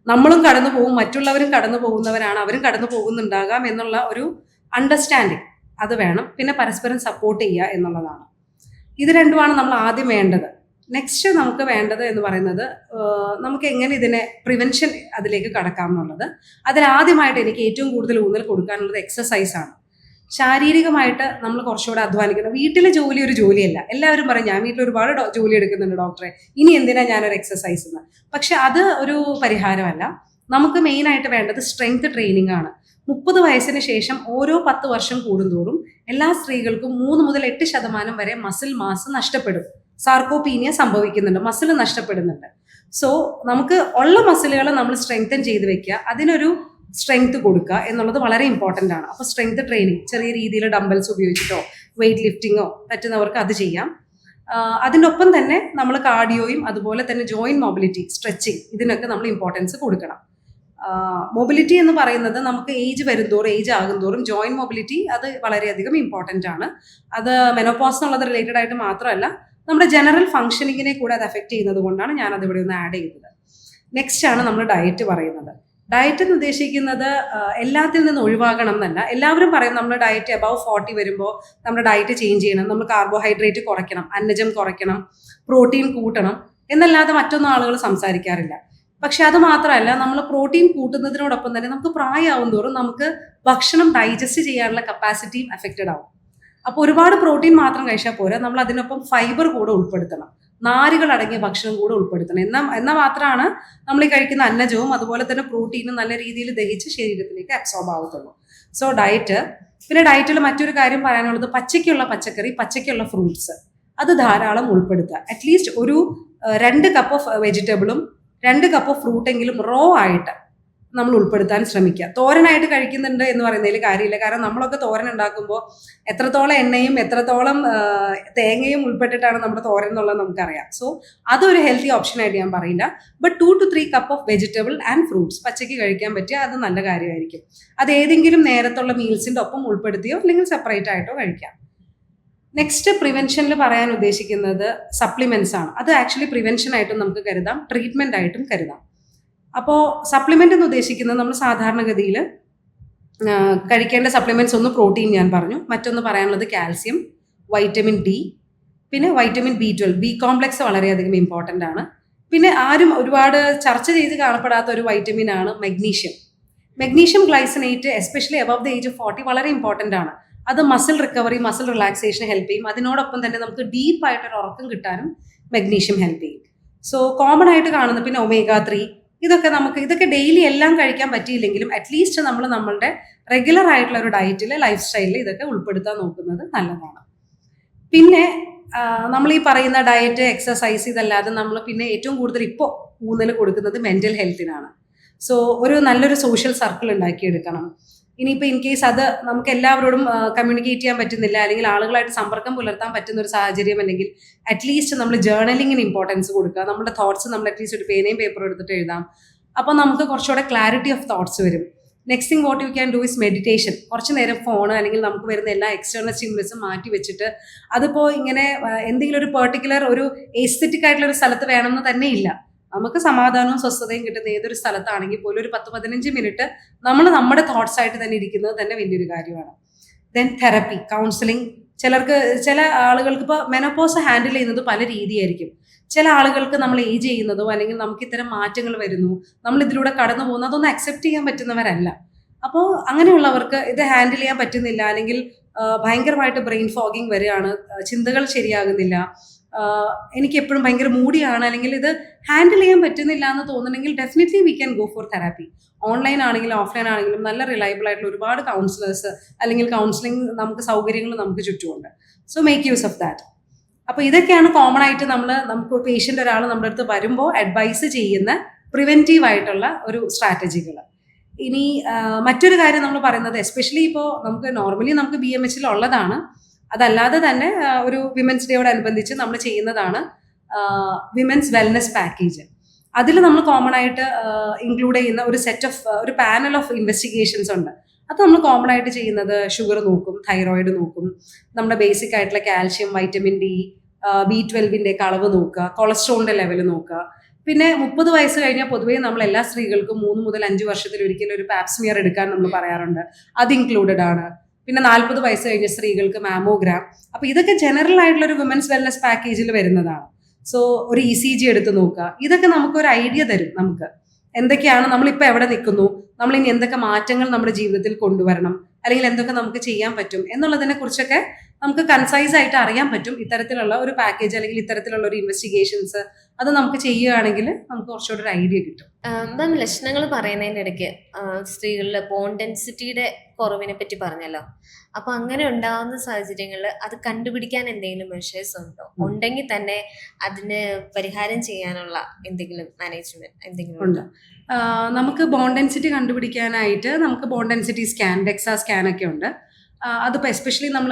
നമ്മളും കടന്നു പോകും, മറ്റുള്ളവരും കടന്നു പോകുന്നവരാണ്, അവരും കടന്നു പോകുന്നുണ്ടാകാം എന്നുള്ള ഒരു അണ്ടർസ്റ്റാൻഡിങ് അത് വേണം. പിന്നെ പരസ്പരം സപ്പോർട്ട് ചെയ്യുക എന്നുള്ളതാണ്. ഇത് രണ്ടുമാണ് നമ്മൾ ആദ്യം വേണ്ടത്. നെക്സ്റ്റ് നമുക്ക് വേണ്ടത് എന്ന് പറയുന്നത് നമുക്ക് എങ്ങനെ ഇതിനെ പ്രിവെൻഷൻ അതിലേക്ക് കടക്കാം എന്നുള്ളത്. അതിലാദ്യമായിട്ട് എനിക്ക് ഏറ്റവും കൂടുതൽ ഊന്നൽ കൊടുക്കാനുള്ളത് എക്സസൈസാണ്. ശാരീരികമായിട്ട് നമ്മൾ കുറച്ചുകൂടെ അധ്വാനിക്കണം. വീട്ടിലെ ജോലി ഒരു ജോലിയല്ല. എല്ലാവരും പറയും ഞാൻ വീട്ടിൽ ഒരുപാട് ജോലി എടുക്കുന്നുണ്ട് ഡോക്ടറെ, ഇനി എന്തിനാ ഞാനൊരു എക്സസൈസ് എന്ന്. പക്ഷെ അത് ഒരു പരിഹാരമല്ല. നമുക്ക് മെയിനായിട്ട് വേണ്ടത് സ്ട്രെങ്ത് ട്രെയിനിങ് ആണ്. 30 വയസ്സിന് ശേഷം ഓരോ 10 വർഷം കൂടുന്തോറും എല്ലാ സ്ത്രീകൾക്കും 3 മുതൽ 8% വരെ മസിൽ മാസ് നഷ്ടപ്പെടും. സാർക്കോപീനിയ സംഭവിക്കുന്നുണ്ട്, മസിൽ നഷ്ടപ്പെടുന്നുണ്ട്. സോ നമുക്ക് ഉള്ള മസിലുകൾ നമ്മൾ സ്ട്രെങ്തൻ ചെയ്ത് വെക്കുക, അതിനൊരു സ്ട്രെങ്ത് കൊടുക്കുക എന്നുള്ളത് വളരെ ഇമ്പോർട്ടൻ്റ് ആണ്. അപ്പോൾ സ്ട്രെങ്ത് ട്രെയിനിങ് ചെറിയ രീതിയിൽ ഡംബൽസ് ഉപയോഗിച്ചിട്ടോ വെയിറ്റ് ലിഫ്റ്റിങ്ങോ പറ്റുന്നവർക്ക് അത് ചെയ്യാം. അതിനൊപ്പം തന്നെ നമ്മൾ കാർഡിയോയും അതുപോലെ തന്നെ ജോയിന്റ് മൊബിലിറ്റി, സ്ട്രെച്ചിങ്, ഇതിനൊക്കെ നമ്മൾ ഇമ്പോർട്ടൻസ് കൊടുക്കണം. മൊബിലിറ്റി എന്ന് പറയുന്നത് നമുക്ക് ഏജ് ആകുന്തോറും ജോയിന്റ് മൊബിലിറ്റി അത് വളരെയധികം ഇമ്പോർട്ടൻ്റ് ആണ്. അത് മെനോപോസ് എന്നുള്ളത് റിലേറ്റഡ് ആയിട്ട് മാത്രമല്ല, നമ്മുടെ ജനറൽ ഫംഗ്ഷനിങ്ങിനെ കൂടെ അത് എഫക്റ്റ് ചെയ്യുന്നത് കൊണ്ടാണ് ഞാൻ അതിവിടെ ഒന്ന് ആഡ് ചെയ്തത്. നെക്സ്റ്റ് ആണ് നമ്മൾ ഡയറ്റ് പറയുന്നത്. ഡയറ്റ് എന്ന് ഉദ്ദേശിക്കുന്നത് എല്ലാത്തിൽ നിന്ന് ഒഴിവാകണം എന്നല്ല. എല്ലാവരും പറയും നമ്മൾ ഡയറ്റ് അബവ് 40 വരുമ്പോൾ നമ്മുടെ ഡയറ്റ് ചേഞ്ച് ചെയ്യണം, നമ്മൾ കാർബോഹൈഡ്രേറ്റ് കുറയ്ക്കണം, അന്നജം കുറയ്ക്കണം, പ്രോട്ടീൻ കൂട്ടണം എന്നല്ലാതെ മറ്റൊന്നും ആളുകൾ സംസാരിക്കാറില്ല. പക്ഷെ അത് മാത്രമല്ല, നമ്മൾ പ്രോട്ടീൻ കൂട്ടുന്നതിനോടൊപ്പം തന്നെ നമുക്ക് പ്രായമാവും തോറും നമുക്ക് ഭക്ഷണം ഡൈജസ്റ്റ് ചെയ്യാനുള്ള കപ്പാസിറ്റിയും എഫക്റ്റഡ് ആവും. അപ്പോൾ ഒരുപാട് പ്രോട്ടീൻ മാത്രം കഴിച്ചാൽ പോരാ, നമ്മൾ അതിനൊപ്പം ഫൈബർ കൂടെ ഉൾപ്പെടുത്തണം. നാരുകൾ അടങ്ങിയ ഭക്ഷണം കൂടെ ഉൾപ്പെടുത്തണം. എന്നാൽ മാത്രമാണ് നമ്മൾ ഈ കഴിക്കുന്ന അന്നജവും അതുപോലെ തന്നെ പ്രോട്ടീനും നല്ല രീതിയിൽ ദഹിച്ച് ശരീരത്തിലേക്ക് അബ്സോർബ് ആവത്തുള്ളൂ. So diet. പിന്നെ ഡയറ്റിൽ മറ്റൊരു കാര്യം പറയാനുള്ളത് പച്ചയ്ക്കുള്ള പച്ചക്കറി, പച്ചയ്ക്കുള്ള ഫ്രൂട്ട്സ് അത് ധാരാളം ഉൾപ്പെടുത്തുക. അറ്റ്ലീസ്റ്റ് ഒരു 2 കപ്പ് ഓഫ് വെജിറ്റബിളും 2 കപ്പ് ഓഫ് ഫ്രൂട്ടെങ്കിലും റോ ആയിട്ട് നമ്മൾ ഉൾപ്പെടുത്താൻ ശ്രമിക്കുക. തോരനായിട്ട് കഴിക്കുന്നുണ്ട് എന്ന് പറയുന്നതിൽ കാര്യമില്ല. കാരണം നമ്മളൊക്കെ തോരൻ ഉണ്ടാക്കുമ്പോൾ എത്രത്തോളം എണ്ണയും എത്രത്തോളം തേങ്ങയും ഉൾപ്പെട്ടിട്ടാണ് നമ്മുടെ തോരൻ എന്നുള്ളത് നമുക്കറിയാം. സോ അതൊരു ഹെൽത്തി ഓപ്ഷനായിട്ട് ഞാൻ പറയില്ല. But 2 to 3 cup of vegetable and fruits പച്ചയ്ക്ക് കഴിക്കാൻ പറ്റിയ അത് നല്ല കാര്യമായിരിക്കും. അത് ഏതെങ്കിലും നേരത്തുള്ള മീൽസിൻ്റെ ഒപ്പം ഉൾപ്പെടുത്തിയോ അല്ലെങ്കിൽ സെപ്പറേറ്റ് ആയിട്ടോ കഴിക്കാം. നെക്സ്റ്റ് പ്രിവെൻഷനിൽ പറയാൻ ഉദ്ദേശിക്കുന്നത് സപ്ലിമെന്റ്സ് ആണ്. അത് ആക്ച്വലി പ്രിവെൻഷൻ ആയിട്ടും നമുക്ക് കരുതാം, ട്രീറ്റ്മെന്റ് ആയിട്ടും കരുതാം. അപ്പോൾ സപ്ലിമെന്റ് എന്ന് ഉദ്ദേശിക്കുന്നത് നമ്മൾ സാധാരണഗതിയിൽ കഴിക്കേണ്ട സപ്ലിമെന്റ്സ് ഒന്ന് പ്രോട്ടീൻ ഞാൻ പറഞ്ഞു, മറ്റൊന്ന് പറയാനുള്ളത് കാൽസ്യം, വൈറ്റമിൻ ഡി, പിന്നെ വൈറ്റമിൻ B12. ബി കോംപ്ലക്സ് വളരെയധികം ഇമ്പോർട്ടൻ്റ് ആണ്. പിന്നെ ആരും ഒരുപാട് ചർച്ച ചെയ്ത് കാണപ്പെടാത്ത ഒരു വൈറ്റമിൻ ആണ് magnesium. Magnesium glycinate especially above the age of 40 വളരെ ഇമ്പോർട്ടൻ്റ് ആണ്. അത് മസിൽ റിക്കവറി, മസിൽ റിലാക്സേഷന് ഹെൽപ്പ് ചെയ്യും. അതിനോടൊപ്പം തന്നെ നമുക്ക് ഡീപ്പായിട്ടൊരു ഉറക്കം കിട്ടാനും മഗ്നീഷ്യം ഹെൽപ്പ് ചെയ്യും. സോ കോമൺ ആയിട്ട് കാണുന്ന പിന്നെ omega-3 ഇതൊക്കെ ഡെയിലി എല്ലാം കഴിക്കാൻ പറ്റിയില്ലെങ്കിലും അറ്റ്ലീസ്റ്റ് നമ്മൾ നമ്മളുടെ റെഗുലർ ആയിട്ടുള്ള ഒരു ഡയറ്റിൽ, ലൈഫ് സ്റ്റൈലിൽ ഇതൊക്കെ ഉൾപ്പെടുത്താൻ നോക്കുന്നത് നല്ലതാണ്. പിന്നെ നമ്മൾ ഈ പറയുന്ന ഡയറ്റ്, എക്സസൈസ് ഇതല്ലാതെ നമ്മൾ പിന്നെ ഏറ്റവും കൂടുതൽ ഇപ്പോൾ ഊന്നൽ കൊടുക്കുന്നത് മെൻ്റൽ ഹെൽത്തിനാണ്. സോ ഒരു നല്ലൊരു സോഷ്യൽ സർക്കിൾ ഉണ്ടാക്കിയെടുക്കണം. ഇനിയിപ്പോൾ ഇൻ കേസ് അത് നമുക്ക് എല്ലാവരോടും കമ്മ്യൂണിക്കേറ്റ് ചെയ്യാൻ പറ്റുന്നില്ല, അല്ലെങ്കിൽ ആളുകളായിട്ട് സമ്പർക്കം പുലർത്താൻ പറ്റുന്ന ഒരു സാഹചര്യം, അല്ലെങ്കിൽ അറ്റ്ലീസ്റ്റ് നമ്മൾ ജേർണലിങ്ങിന് ഇമ്പോർട്ടൻസ് കൊടുക്കുക. നമ്മുടെ തോട്ട്സ് നമ്മൾ അറ്റ്ലീസ്റ്റ് ഒരു പേനയും പേപ്പറും എടുത്തിട്ട് എഴുതാം. അപ്പോൾ നമുക്ക് കുറച്ചുകൂടെ ക്ലാരിറ്റി ഓഫ് തോട്ട്സ് വരും. Next thing what you can do is meditation. കുറച്ച് നേരം ഫോൺ അല്ലെങ്കിൽ നമുക്ക് വരുന്ന എല്ലാ എക്സ്റ്റേണൽ സ്റ്റിമുലസും മാറ്റി വെച്ചിട്ട്, അതിപ്പോൾ ഇങ്ങനെ എന്തെങ്കിലും ഒരു പെർട്ടിക്കുലർ ഒരു എസ്തെറ്റിക് ആയിട്ടുള്ള ഒരു സ്ഥലത്ത് വേണമെന്ന് തന്നെ ഇല്ല. നമുക്ക് സമാധാനവും സ്വസ്ഥതയും കിട്ടുന്ന ഏതൊരു സ്ഥലത്താണെങ്കിൽ പോലും ഒരു 10-15 മിനിറ്റ് നമ്മൾ നമ്മുടെ തോട്ട്സ് ആയിട്ട് തന്നെ ഇരിക്കുന്നത് തന്നെ വലിയൊരു കാര്യമാണ്. Then therapy, counselling. ചില ആളുകൾക്ക് ഇപ്പോൾ മെനോപോസ് ഹാൻഡിൽ ചെയ്യുന്നത് പല രീതിയായിരിക്കും. ചില ആളുകൾക്ക് നമ്മൾ ഏജ് ചെയ്യുന്നതോ അല്ലെങ്കിൽ നമുക്ക് ഇത്തരം മാറ്റങ്ങൾ വരുന്നു, നമ്മൾ ഇതിലൂടെ കടന്നു പോകുന്നു, അതൊന്നും അക്സെപ്റ്റ് ചെയ്യാൻ പറ്റുന്നവരല്ല. അപ്പോൾ അങ്ങനെയുള്ളവർക്ക് ഇത് ഹാൻഡിൽ ചെയ്യാൻ പറ്റുന്നില്ല, അല്ലെങ്കിൽ ഭയങ്കരമായിട്ട് ബ്രെയിൻ ഫോഗിങ് വരികയാണ്, ചിന്തകൾ ശരിയാകുന്നില്ല, എനിക്ക് എപ്പോഴും ഭയങ്കര മൂടിയാണ്, അല്ലെങ്കിൽ ഇത് ഹാൻഡിൽ ചെയ്യാൻ പറ്റുന്നില്ല എന്ന് തോന്നുന്നെങ്കിൽ definitely we can go for therapy. Online ആണെങ്കിലും ഓഫ്ലൈൻ ആണെങ്കിലും നല്ല റിലയബിൾ ആയിട്ടുള്ള ഒരുപാട് കൗൺസിലേഴ്സ് അല്ലെങ്കിൽ കൗൺസിലിംഗ് നമുക്ക് സൗകര്യങ്ങൾ നമുക്ക് ചുറ്റുമുണ്ട്. So make use of that. അപ്പോൾ ഇതൊക്കെയാണ് കോമൺ ആയിട്ട് നമുക്ക് പേഷ്യൻ്റ് ഒരാൾ നമ്മുടെ അടുത്ത് വരുമ്പോൾ അഡ്വൈസ് ചെയ്യുന്ന പ്രിവെൻറ്റീവ് ആയിട്ടുള്ള ഒരു സ്ട്രാറ്റജികൾ. ഇനി മറ്റൊരു കാര്യം നമ്മൾ പറയുന്നത്, എസ്പെഷ്യലി ഇപ്പോൾ നോർമലി നമുക്ക് BMH ഉള്ളതാണ്, അതല്ലാതെ തന്നെ ഒരു വിമൻസ് ഡേയോടനുബന്ധിച്ച് നമ്മൾ ചെയ്യുന്നതാണ് വിമൻസ് വെൽനെസ് പാക്കേജ്. അതിൽ നമ്മൾ കോമൺ ആയിട്ട് ഇൻക്ലൂഡ് ചെയ്യുന്ന ഒരു പാനൽ ഓഫ് ഇൻവെസ്റ്റിഗേഷൻസ് ഉണ്ട്. അത് നമ്മൾ കോമൺ ആയിട്ട് ചെയ്യുന്നത് ഷുഗർ നോക്കും, തൈറോയിഡ് നോക്കും, നമ്മുടെ ബേസിക് ആയിട്ടുള്ള കാൽഷ്യം, വൈറ്റമിൻ ഡി, B12 അളവ് നോക്കുക, കൊളസ്ട്രോളിൻ്റെ ലെവൽ നോക്കുക. പിന്നെ 30 വയസ്സ് കഴിഞ്ഞാൽ പൊതുവേ നമ്മൾ എല്ലാ സ്ത്രീകൾക്കും 3 മുതൽ 5 വർഷത്തിൽ ഒരിക്കലും ഒരു പാപ്സ്മിയർ എടുക്കാൻ നമ്മൾ പറയാറുണ്ട്. അത് ഇൻക്ലൂഡഡ് ആണ്. പിന്നെ 40 വയസ്സ് കഴിഞ്ഞ സ്ത്രീകൾക്ക് മാമോഗ്രാം. അപ്പോൾ ഇതൊക്കെ ജനറൽ ആയിട്ടുള്ള ഒരു വിമൻസ് വെൽനസ് പാക്കേജിൽ വരുന്നതാണ്. സോ ഒരു ECG എടുത്ത് നോക്കുക. ഇതൊക്കെ നമുക്കൊരു ഐഡിയ തരും. നമുക്ക് എന്തൊക്കെയാണ്, നമ്മളിപ്പോൾ എവിടെ നിൽക്കുന്നു, നമ്മൾ ഇനി എന്തൊക്കെ മാറ്റങ്ങൾ നമ്മുടെ ജീവിതത്തിൽ കൊണ്ടുവരണം, അല്ലെങ്കിൽ എന്തൊക്കെ നമുക്ക് ചെയ്യാൻ പറ്റും എന്നുള്ളതിനെ കുറിച്ചൊക്കെ നമുക്ക് കൺസൈസ് ആയിട്ട് അറിയാൻ പറ്റും. ഇത്തരത്തിലുള്ള ഒരു പാക്കേജ് അല്ലെങ്കിൽ ഇത്തരത്തിലുള്ള ഒരു ഇൻവെസ്റ്റിഗേഷൻസ് അത് നമുക്ക് ചെയ്യുകയാണെങ്കിൽ നമുക്ക് കുറച്ചുകൂടി ഒരു ഐഡിയ കിട്ടും.
മാം, ലക്ഷണങ്ങൾ പറയുന്നതിൻ്റെ ഇടയ്ക്ക് സ്ത്രീകളിൽ ബോൺ ഡെൻസിറ്റിയുടെ കുറവിനെ പറ്റി പറഞ്ഞല്ലോ. അപ്പോൾ അങ്ങനെ ഉണ്ടാകുന്ന സാഹചര്യങ്ങളിൽ അത് കണ്ടുപിടിക്കാൻ എന്തെങ്കിലും മെഷേഴ്സ് ഉണ്ടോ? ഉണ്ടെങ്കിൽ തന്നെ അതിന് പരിഹാരം ചെയ്യാനുള്ള എന്തെങ്കിലും മാനേജ്മെന്റ് എന്തെങ്കിലും
ഉണ്ട്. നമുക്ക് ബോൺ ഡെൻസിറ്റി കണ്ടുപിടിക്കാനായിട്ട് നമുക്ക് bone density scan, DEXA scan ഒക്കെ ഉണ്ട്. അതിപ്പോൾ എസ്പെഷ്യലി നമ്മൾ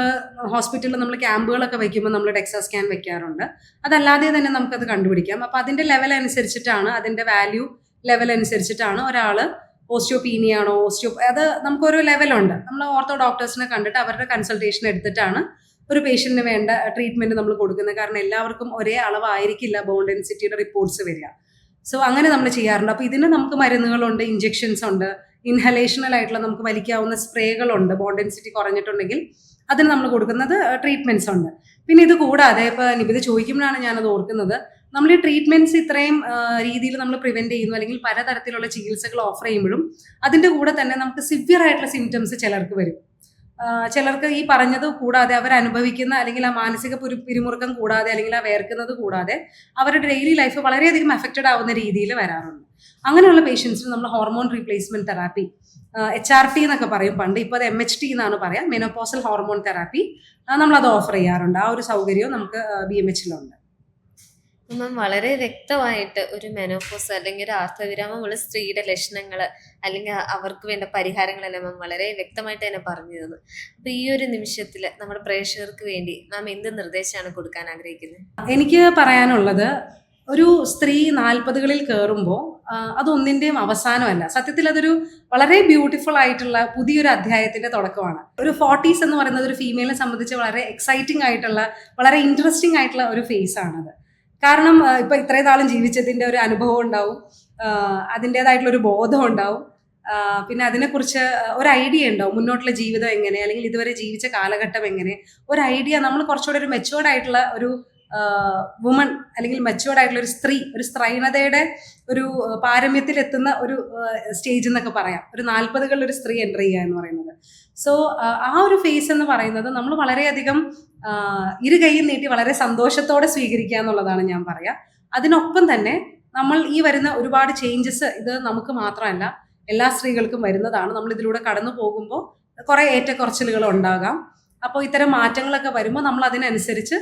ഹോസ്പിറ്റലിൽ നമ്മൾ ക്യാമ്പുകളൊക്കെ വയ്ക്കുമ്പോൾ നമ്മൾ ഡെക്സാ സ്കാൻ വെക്കാറുണ്ട്. അതല്ലാതെ തന്നെ നമുക്കത് കണ്ടുപിടിക്കാം. അപ്പോൾ അതിൻ്റെ ലെവൽ അനുസരിച്ചിട്ടാണ്, അതിൻ്റെ വാല്യൂ ലെവൽ അനുസരിച്ചിട്ടാണ് ഒരാൾ ഓസ്റ്റിയോപീനിയാണോ അത് നമുക്കൊരു ലെവലുണ്ട്. നമ്മൾ ഓർത്തോ ഡോക്ടേഴ്സിനെ കണ്ടിട്ട് അവരുടെ കൺസൾട്ടേഷൻ എടുത്തിട്ടാണ് ഒരു പേഷ്യൻറ്റിന് വേണ്ട ട്രീറ്റ്മെൻറ്റ് നമ്മൾ കൊടുക്കുന്നത്. കാരണം എല്ലാവർക്കും ഒരേ അളവായിരിക്കില്ല ബോൺ ഡെൻസിറ്റിയുടെ റിപ്പോർട്ട്സ് വരിക. സോ അങ്ങനെ നമ്മൾ ചെയ്യാറുണ്ട്. അപ്പോൾ ഇതിന് നമുക്ക് മരുന്നുകളുണ്ട്, ഇഞ്ചെക്ഷൻസ് ഉണ്ട്, ഇൻഹലേഷണൽ ആയിട്ടുള്ള നമുക്ക് വലിക്കാവുന്ന സ്പ്രേകളുണ്ട്. ബോൺ ഡെൻസിറ്റി കുറഞ്ഞിട്ടുണ്ടെങ്കിൽ അതിന് നമ്മൾ കൊടുക്കുന്നത് ട്രീറ്റ്മെൻറ്റ്സ് ഉണ്ട്. പിന്നെ ഇത് കൂടാതെ ഇപ്പോൾ നിബിത് ചോദിക്കുമ്പോഴാണ് ഞാനത് ഓർക്കുന്നത്, നമ്മൾ ഈ ട്രീറ്റ്മെൻറ്റ്സ് ഇത്രയും രീതിയിൽ നമ്മൾ പ്രിവെൻറ്റ് ചെയ്യുന്നു, അല്ലെങ്കിൽ പലതരത്തിലുള്ള ചികിത്സകൾ ഓഫർ ചെയ്യുമ്പോഴും അതിൻ്റെ കൂടെ തന്നെ നമുക്ക് സിവിയർ ആയിട്ടുള്ള സിംറ്റംസ് ചിലർക്ക് വരും. ചിലർക്ക് ഈ പറഞ്ഞത് കൂടാതെ അവരനുഭവിക്കുന്ന അല്ലെങ്കിൽ ആ മാനസിക പിരിമുറുക്കം കൂടാതെ അല്ലെങ്കിൽ ആ വേർക്കുന്നത് കൂടാതെ അവരുടെ ഡെയിലി ലൈഫ് വളരെയധികം അഫക്റ്റഡ് ആവുന്ന രീതിയിൽ വരാറുണ്ട്. അങ്ങനെയുള്ള പേഷ്യൻസിന് നമ്മൾ ഹോർമോൺ റീപ്ലേസ്മെന്റ് തെറാപ്പി, HRT എന്നൊക്കെ പറയും പണ്ട്, ഇപ്പോൾ അത് MHT എന്നാണ് പറയാം, മെനോപോസൽ ഹോർമോൺ തെറാപ്പി, നമ്മളത് ഓഫർ ചെയ്യാറുണ്ട്. ആ ഒരു സൗകര്യവും നമുക്ക് BMH-ലുണ്ട്.
മാം വളരെ വ്യക്തമായിട്ട് ഒരു മെനോപോസ് അല്ലെങ്കിൽ ഒരു ആർത്തവിരാമമുള്ള സ്ത്രീയുടെ ലക്ഷണങ്ങൾ അല്ലെങ്കിൽ അവർക്ക് വേണ്ട പരിഹാരങ്ങളെല്ലാം മാം വളരെ വ്യക്തമായിട്ട് തന്നെ പറഞ്ഞു തന്നു. അപ്പൊ ഈ ഒരു നിമിഷത്തിൽ നമ്മുടെ പ്രേക്ഷകർക്ക് വേണ്ടി മാം എന്ത് നിർദ്ദേശമാണ് കൊടുക്കാൻ ആഗ്രഹിക്കുന്നത്?
എനിക്ക് പറയാനുള്ളത്, ഒരു സ്ത്രീ 40കളിൽ കയറുമ്പോൾ അതൊന്നിൻ്റെയും അവസാനമല്ല. സത്യത്തിൽ അതൊരു വളരെ ബ്യൂട്ടിഫുൾ ആയിട്ടുള്ള പുതിയൊരു അധ്യായത്തിന്റെ തുടക്കമാണ്. ഒരു 40s എന്ന് പറയുന്നത് ഒരു ഫീമെയിലിനെ സംബന്ധിച്ച് വളരെ എക്സൈറ്റിംഗ് ആയിട്ടുള്ള, വളരെ ഇൻട്രസ്റ്റിംഗ് ആയിട്ടുള്ള ഒരു ഫേസ് ആണത്. കാരണം ഇപ്പൊ ഇത്രയും നാളും ജീവിച്ചതിന്റെ ഒരു അനുഭവം ഉണ്ടാവും, അതിൻ്റെതായിട്ടുള്ള ഒരു ബോധം ഉണ്ടാവും, പിന്നെ അതിനെക്കുറിച്ച് ഒരു ഐഡിയ ഉണ്ടാവും, മുന്നോട്ടുള്ള ജീവിതം എങ്ങനെ, അല്ലെങ്കിൽ ഇതുവരെ ജീവിച്ച കാലഘട്ടം എങ്ങനെ, ഒരു ഐഡിയ. നമ്മൾ കുറച്ചുകൂടെ ഒരു മെച്ചുവേർഡ് ആയിട്ടുള്ള ഒരു വുമൺ അല്ലെങ്കിൽ മെച്ചുവേർഡ് ആയിട്ടുള്ള ഒരു സ്ത്രീ, ഒരു സ്ത്രൈണതയുടെ ഒരു പാരമ്യത്തിലെത്തുന്ന ഒരു സ്റ്റേജ് എന്നൊക്കെ പറയാം, ഒരു 40കളിൽ ഒരു സ്ത്രീ എൻ്റർ ചെയ്യുക എന്ന് പറയുന്നത്. സോ ആ ഒരു ഫേസ് എന്ന് പറയുന്നത് നമ്മൾ വളരെയധികം ഇരു കൈയും നീട്ടി വളരെ സന്തോഷത്തോടെ സ്വീകരിക്കുക എന്നുള്ളതാണ് ഞാൻ പറയാം. അതിനൊപ്പം തന്നെ നമ്മൾ ഈ വരുന്ന ഒരുപാട് ചേഞ്ചസ്, ഇത് നമുക്ക് മാത്രമല്ല എല്ലാ സ്ത്രീകൾക്കും വരുന്നതാണ്. നമ്മൾ ഇതിലൂടെ കടന്നു പോകുമ്പോൾ കുറേ ഏറ്റക്കുറച്ചിലുകൾ ഉണ്ടാകാം. അപ്പോൾ ഇത്തരം മാറ്റങ്ങളൊക്കെ വരുമ്പോൾ നമ്മൾ അതിനനുസരിച്ച്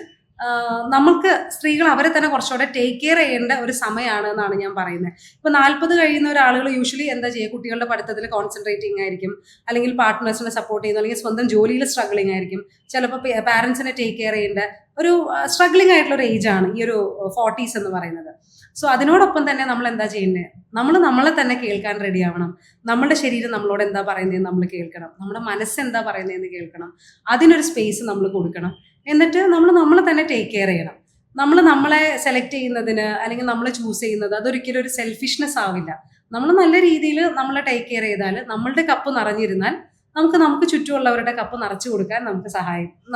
നമുക്ക് സ്ത്രീകൾ അവരെ തന്നെ കുറച്ചുകൂടെ ടേക്ക് കെയർ ചെയ്യേണ്ട ഒരു സമയമാണ് എന്നാണ് ഞാൻ പറയുന്നത്. ഇപ്പോൾ 40 കഴിയുന്ന ഒരാളുകൾ യൂഷ്വലി എന്താ ചെയ്യുക, കുട്ടികളുടെ പഠിത്തത്തിൽ കോൺസെൻട്രേറ്റിംഗ് ആയിരിക്കും, അല്ലെങ്കിൽ പാർട്ട്നേഴ്സിനെ സപ്പോർട്ട് ചെയ്യുന്നു, അല്ലെങ്കിൽ സ്വന്തം ജോലിയിൽ സ്ട്രഗ്ലിംഗ് ആയിരിക്കും, ചിലപ്പോൾ പാരൻസിനെ ടേക്ക് കെയർ ചെയ്യേണ്ട ഒരു സ്ട്രഗ്ലിംഗ് ആയിട്ടുള്ള ഒരു ഏജ് ആണ് ഈ ഒരു 40s എന്ന് പറയുന്നത്. സോ അതിനോടൊപ്പം തന്നെ നമ്മൾ എന്താ ചെയ്യേണ്ടത്, നമ്മൾ നമ്മളെ തന്നെ കേൾക്കാൻ റെഡി ആവണം. നമ്മുടെ ശരീരം നമ്മളോട് എന്താ പറയുന്നതെന്ന് നമ്മൾ കേൾക്കണം, നമ്മുടെ മനസ്സ് എന്താ പറയുന്നതെന്ന് കേൾക്കണം, അതിനൊരു സ്പേസ് നമ്മൾ കൊടുക്കണം. എന്നിട്ട് നമ്മൾ നമ്മളെ തന്നെ ടേക്ക് കെയർ ചെയ്യണം. നമ്മൾ നമ്മളെ സെലക്ട് ചെയ്യുന്നതിന് അല്ലെങ്കിൽ നമ്മളെ ചൂസ് ചെയ്യുന്നത് അതൊരിക്കലും ഒരു സെൽഫിഷ്നെസ് ആവില്ല. നമ്മൾ നല്ല രീതിയിൽ നമ്മളെ ടേക്ക് കെയർ ചെയ്താൽ, നമ്മളുടെ കപ്പ് നിറഞ്ഞിരുന്നാൽ നമുക്ക് ചുറ്റുമുള്ളവരുടെ കപ്പ് നിറച്ചു കൊടുക്കാൻ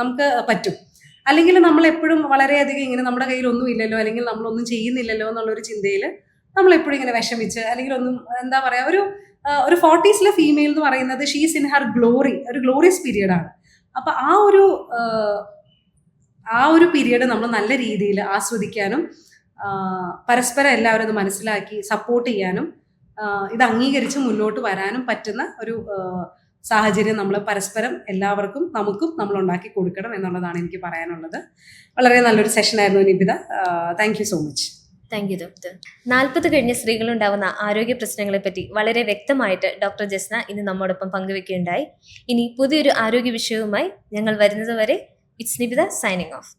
നമുക്ക് പറ്റും. അല്ലെങ്കിൽ നമ്മൾ എപ്പോഴും വളരെയധികം ഇങ്ങനെ നമ്മുടെ കയ്യിൽ ഒന്നും ഇല്ലല്ലോ, അല്ലെങ്കിൽ നമ്മളൊന്നും ചെയ്യുന്നില്ലല്ലോ എന്നുള്ളൊരു ചിന്തയിൽ നമ്മളെപ്പോഴും ഇങ്ങനെ വിഷമിച്ച്, അല്ലെങ്കിൽ ഒന്നും എന്താ പറയുക, ഒരു 40s ഫീമെയിൽ എന്ന് പറയുന്നത് ഷീസ് ഇൻ ഹർ ഗ്ലോറി, ഒരു ഗ്ലോറിയസ് പീരിയഡാണ്. അപ്പം ആ ഒരു പീരിയഡ് നമ്മൾ നല്ല രീതിയിൽ ആസ്വദിക്കാനും പരസ്പരം എല്ലാവരും അത് മനസ്സിലാക്കി സപ്പോർട്ട് ചെയ്യാനും ഇത് അംഗീകരിച്ച് മുന്നോട്ട് വരാനും പറ്റുന്ന ഒരു സാഹചര്യം നമ്മൾ പരസ്പരം എല്ലാവർക്കും നമുക്കും നമ്മൾ ഉണ്ടാക്കി കൊടുക്കണം എന്നുള്ളതാണ് എനിക്ക് പറയാനുള്ളത്. വളരെ നല്ലൊരു സെഷനായിരുന്നു Nibitha. Thank you so much.
Thank you doctor. 40 കഴിഞ്ഞ സ്ത്രീകളുണ്ടാവുന്ന ആരോഗ്യ പ്രശ്നങ്ങളെ പറ്റി വളരെ വ്യക്തമായിട്ട് ഡോക്ടർ ജസ്ന ഇന്ന് നമ്മോടൊപ്പം പങ്കുവെക്കുകയുണ്ടായി. ഇനി പുതിയൊരു ആരോഗ്യ വിഷയവുമായി ഞങ്ങൾ വരുന്നത് വരെ ഇറ്റ്സ് നിബിത സൈനിങ് ഓഫ്.